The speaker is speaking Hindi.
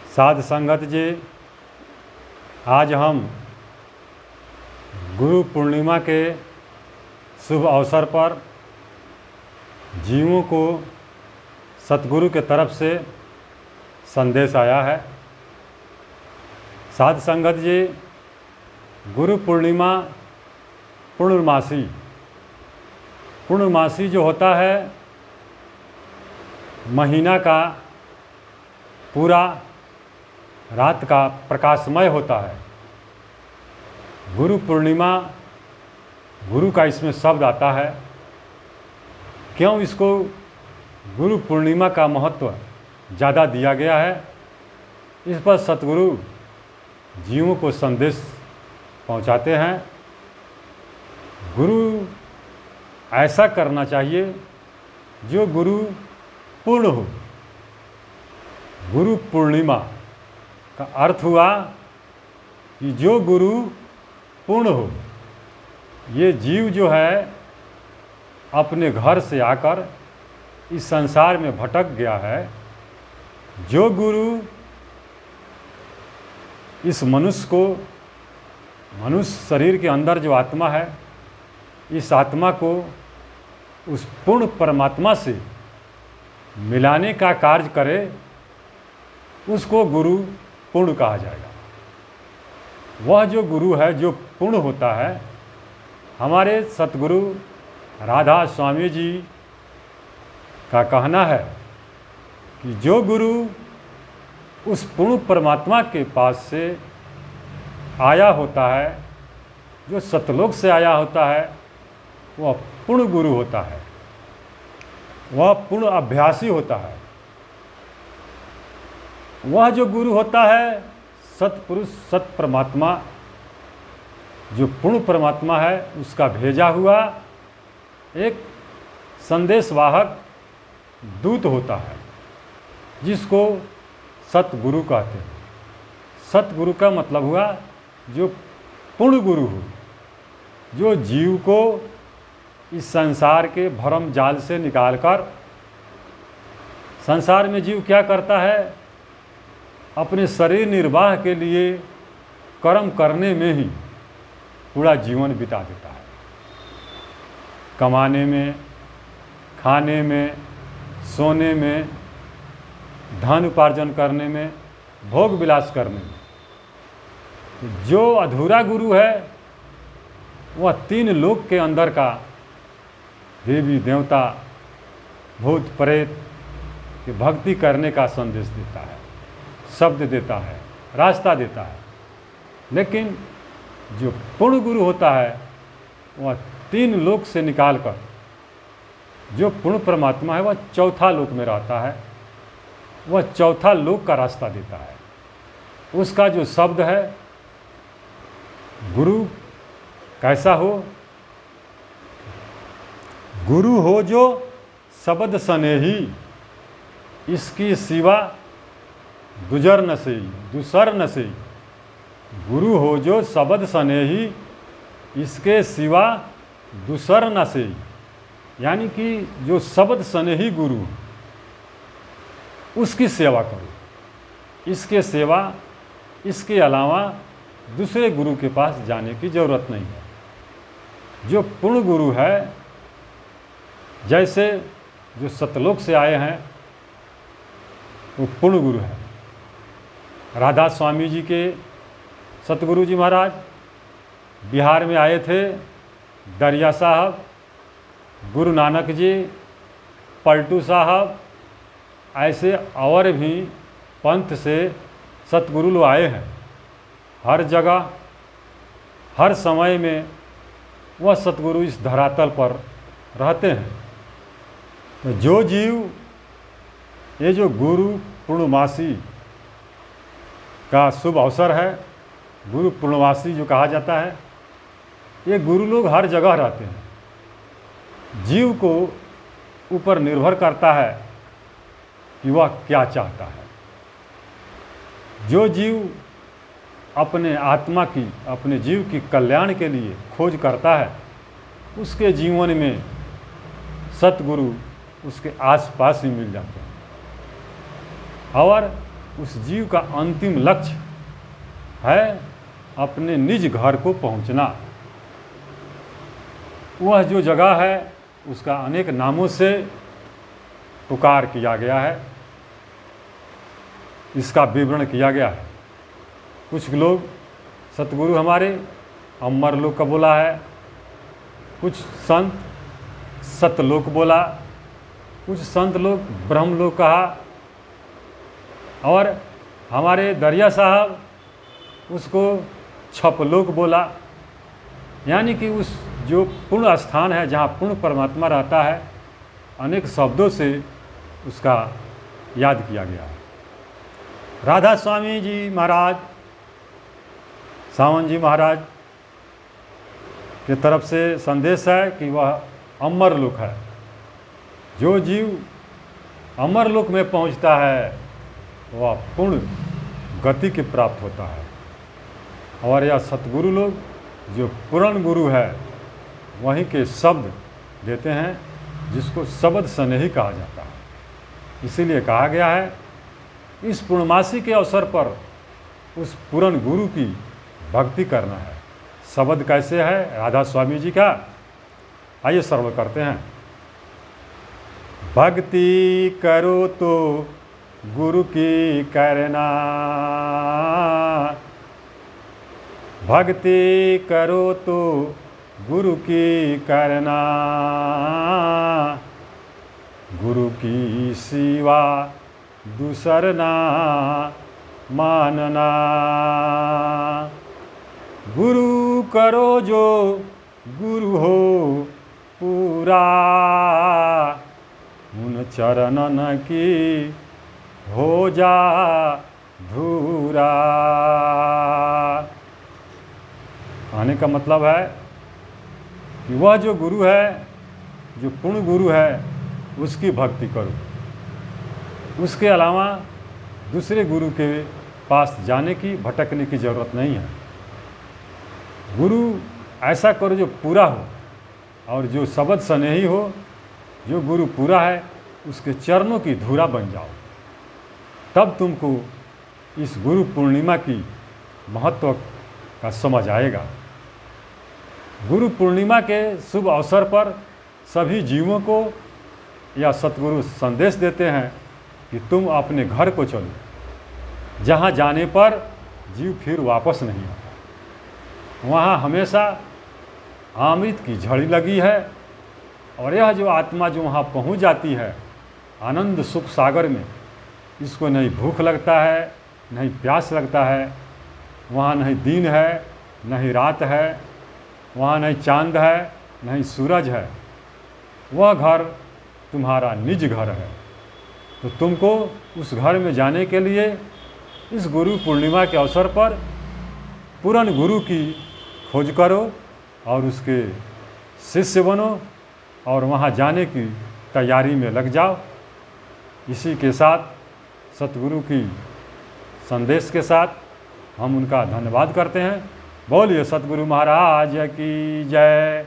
साध संगत जी, आज हम गुरु पूर्णिमा के शुभ अवसर पर जीवों को सतगुरु के तरफ से संदेश आया है। साध संगत जी, गुरु पूर्णिमा पूर्णमासी जो होता है, महीना का पूरा रात का प्रकाशमय होता है। गुरु पूर्णिमा, गुरु का इसमें शब्द आता है। क्यों इसको गुरु पूर्णिमा का महत्व ज़्यादा दिया गया है? इस पर सतगुरु जीवों को संदेश पहुंचाते हैं। गुरु ऐसा करना चाहिए जो गुरु पूर्ण हो। गुरु पूर्णिमा का अर्थ हुआ कि जो गुरु पूर्ण हो। ये जीव जो है अपने घर से आकर इस संसार में भटक गया है। जो गुरु इस मनुष्य शरीर के अंदर जो आत्मा है, इस आत्मा को उस पूर्ण परमात्मा से मिलाने का कार्य करे, उसको गुरु पूर्ण कहा जाएगा। वह जो गुरु है जो पूर्ण होता है, हमारे सतगुरु राधा स्वामी जी का कहना है कि जो गुरु उस पूर्ण परमात्मा के पास से आया होता है, जो सतलोक से आया होता है, वह पूर्ण गुरु होता है। वह पूर्ण अभ्यासी होता है। वह जो गुरु होता है, सतपुरुष, सत परमात्मा, जो पूर्ण परमात्मा है, उसका भेजा हुआ एक संदेशवाहक दूत होता है, जिसको सतगुरु कहते हैं। सतगुरु का मतलब हुआ जो पूर्ण गुरु हो, जो जीव को इस संसार के भरम जाल से निकालकर, संसार में जीव क्या करता है, अपने शरीर निर्वाह के लिए कर्म करने में ही पूरा जीवन बिता देता है। कमाने में, खाने में, सोने में, धन उपार्जन करने में, भोग विलास करने में। तो जो अधूरा गुरु है, वह तीन लोक के अंदर का देवी देवता, भूत प्रेत की भक्ति करने का संदेश देता है, शब्द देता है, रास्ता देता है। लेकिन जो पूर्ण गुरु होता है, वह तीन लोक से निकालकर, जो पूर्ण परमात्मा है, वह चौथा लोक में रहता है। वह चौथा लोक का रास्ता देता है। उसका जो शब्द है, गुरु कैसा हो? गुरु हो जो शब्द स्नेही, इसकी सिवा दूसर न सही। गुरु हो जो शब्द स्नेही, इसके सिवा दूसर न सही। यानी कि जो शब्द स्नेही गुरु, उसकी सेवा करो। इसके अलावा दूसरे गुरु के पास जाने की जरूरत नहीं है। जो पूर्ण गुरु है, जैसे जो सतलोक से आए हैं, वो पूर्ण गुरु है। राधा स्वामी जी के सतगुरु जी महाराज बिहार में आए थे। दरिया साहब, गुरु नानक जी, पलटू साहब, ऐसे और भी पंथ से सतगुरु लोग आए हैं। हर जगह, हर समय में वह सतगुरु इस धरातल पर रहते हैं। तो जो जीव, ये जो गुरु पूर्णमासी का शुभ अवसर है, गुरु पूर्णमासी जो कहा जाता है, ये गुरु लोग हर जगह रहते हैं। जीव को ऊपर निर्भर करता है कि वह क्या चाहता है। जो जीव अपने आत्मा की, अपने जीव की कल्याण के लिए खोज करता है, उसके जीवन में सतगुरु उसके आसपास ही मिल जाते हैं। और उस जीव का अंतिम लक्ष्य है अपने निज घर को पहुंचना। वह जो जगह है उसका अनेक नामों से पुकार किया गया है, इसका विवरण किया गया है। कुछ लोग सतगुरु हमारे अमरलोक का बोला है, कुछ संत सतलोक बोला, कुछ संत लोग ब्रह्मलोक कहा, और हमारे दरिया साहब उसको छपलोक बोला। यानी कि उस जो पूर्ण स्थान है जहाँ पूर्ण परमात्मा रहता है, अनेक शब्दों से उसका याद किया गया है। राधा स्वामी जी महाराज, सावन जी महाराज की तरफ से संदेश है कि वह अमरलोक है। जो जीव अमरलोक में पहुंचता है वह पूर्ण गति के प्राप्त होता है। और यह सतगुरु लोग जो पूर्ण गुरु है वहीं के शब्द देते हैं, जिसको शब्द स्नेही कहा जाता है। इसीलिए कहा गया है इस पूर्णमासी के अवसर पर उस पूर्ण गुरु की भक्ति करना है। शब्द कैसे है राधा स्वामी जी का, आइए श्रवण करते हैं। भक्ति करो तो गुरु की करना, भक्ति करो तो गुरु की करना, गुरु की सिवा दूसर ना मानना। गुरु करो जो गुरु हो पूरा, उन चरणन की हो जा धूरा। कहने का मतलब है कि वह जो गुरु है, जो पूर्ण गुरु है, उसकी भक्ति करो। उसके अलावा दूसरे गुरु के पास जाने की, भटकने की ज़रूरत नहीं है। गुरु ऐसा करो जो पूरा हो, और जो शब्द स्नेही हो, जो गुरु पूरा है उसके चरणों की धूरा बन जाओ। तब तुमको इस गुरु पूर्णिमा की महत्व का समझ आएगा। गुरु पूर्णिमा के शुभ अवसर पर सभी जीवों को यह सतगुरु संदेश देते हैं कि तुम अपने घर को चलो, जहाँ जाने पर जीव फिर वापस नहीं आता। वहाँ हमेशा अमृत की झड़ी लगी है, और यह जो आत्मा जो वहाँ पहुँच जाती है आनंद सुख सागर में, इसको नहीं भूख लगता है, नहीं प्यास लगता है। वहाँ नहीं दिन है, नहीं रात है, वहाँ नहीं चांद है, नहीं सूरज है। वह घर तुम्हारा निज घर है। तो तुमको उस घर में जाने के लिए इस गुरु पूर्णिमा के अवसर पर पूर्ण गुरु की खोज करो और उसके शिष्य बनो, और वहाँ जाने की तैयारी में लग जाओ। इसी के साथ सतगुरु की संदेश के साथ हम उनका धन्यवाद करते हैं। बोलिए सतगुरु महाराज की जय।